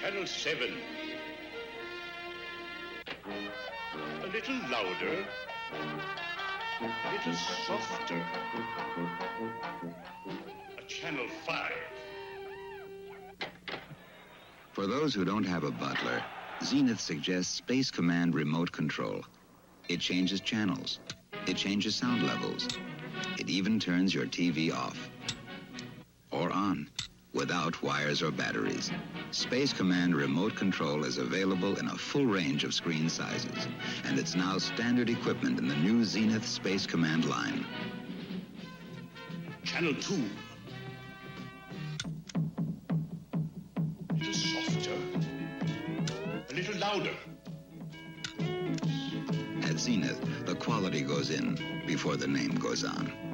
Channel 7. A little louder. A little softer. A Channel 5. For those who don't have a butler, Zenith suggests Space Command remote control. It changes channels. It changes sound levels. It even turns your TV off. Or on, without wires or batteries. Space Command remote control is available in a full range of screen sizes, and it's now standard equipment in the new Zenith Space Command line. Channel 2. A little softer. A little louder. At Zenith, the quality goes in before the name goes on.